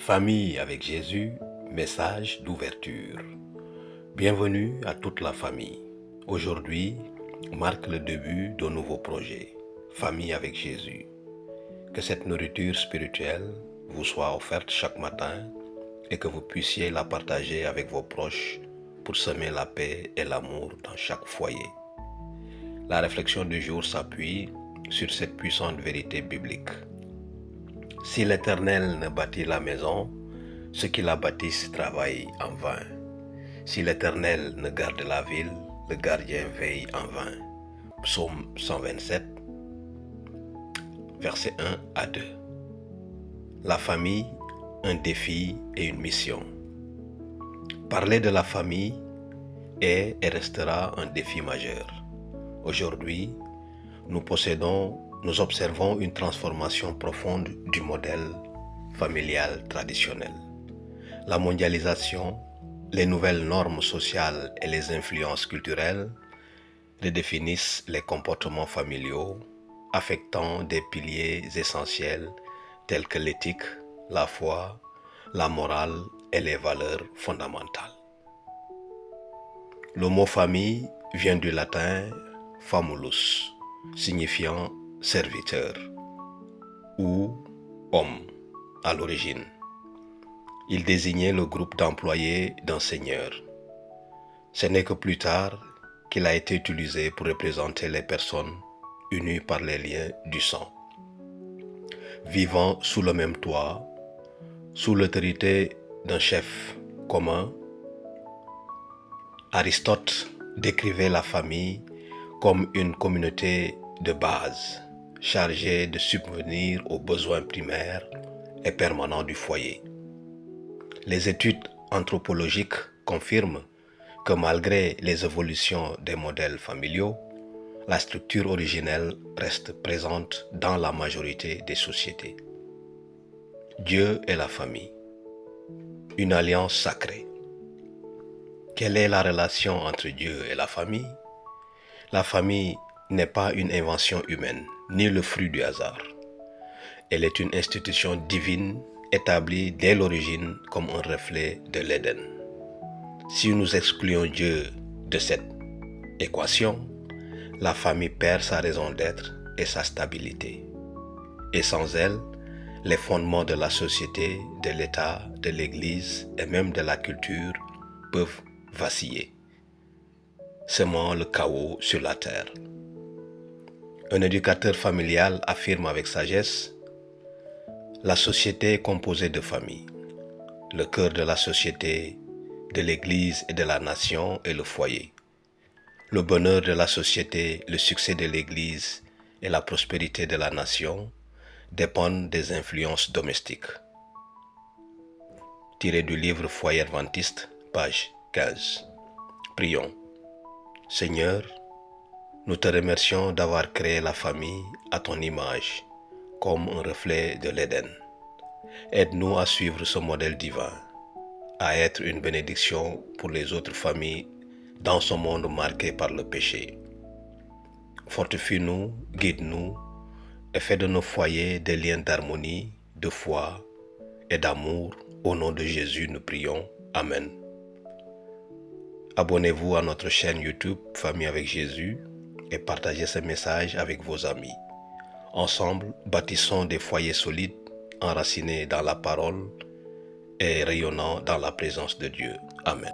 Famille avec Jésus, message d'ouverture. Bienvenue à toute la famille. Aujourd'hui marque le début d'un nouveau projet, Famille avec Jésus. Que cette nourriture spirituelle vous soit offerte chaque matin et que vous puissiez la partager avec vos proches pour semer la paix et l'amour dans chaque foyer. La réflexion du jour s'appuie sur cette puissante vérité biblique. Si l'Éternel ne bâtit la maison, ceux qui la bâtissent travaillent en vain. Si l'Éternel ne garde la ville, le gardien veille en vain. Psaume 127, versets 1 à 2. La famille, un défi et une mission. Parler de la famille est et restera un défi majeur. Aujourd'hui, nous observons une transformation profonde du modèle familial traditionnel. La mondialisation, les nouvelles normes sociales et les influences culturelles redéfinissent les comportements familiaux, affectant des piliers essentiels tels que l'éthique, la foi, la morale et les valeurs fondamentales. Le mot famille vient du latin famulus, signifiant serviteur ou homme à l'origine. Il désignait le groupe d'employés d'un seigneur. Ce n'est que plus tard qu'il a été utilisé pour représenter les personnes unies par les liens du sang. Vivant sous le même toit, sous l'autorité d'un chef commun, Aristote décrivait la famille comme une communauté de base, chargée de subvenir aux besoins primaires et permanents du foyer. Les études anthropologiques confirment que malgré les évolutions des modèles familiaux, la structure originelle reste présente dans la majorité des sociétés. Dieu et la famille, une alliance sacrée. Quelle est la relation entre Dieu et la famille? La famille n'est pas une invention humaine, ni le fruit du hasard. Elle est une institution divine établie dès l'origine comme un reflet de l'Éden. Si nous excluons Dieu de cette équation, la famille perd sa raison d'être et sa stabilité. Et sans elle, les fondements de la société, de l'État, de l'Église et même de la culture peuvent vaciller, semant le chaos sur la terre. Un éducateur familial affirme avec sagesse: la société est composée de familles. Le cœur de la société, de l'Église et de la nation est le foyer. Le bonheur de la société, le succès de l'Église et la prospérité de la nation dépendent des influences domestiques. Tiré du livre Foyer adventiste, page 15. Prions. Seigneur, nous te remercions d'avoir créé la famille à ton image, comme un reflet de l'Éden. Aide-nous à suivre ce modèle divin, à être une bénédiction pour les autres familles dans ce monde marqué par le péché. Fortifie-nous, guide-nous et fais de nos foyers des liens d'harmonie, de foi et d'amour. Au nom de Jésus, nous prions. Amen. Abonnez-vous à notre chaîne YouTube Famille avec Jésus et partagez ce message avec vos amis. Ensemble, bâtissons des foyers solides, enracinés dans la parole et rayonnant dans la présence de Dieu. Amen.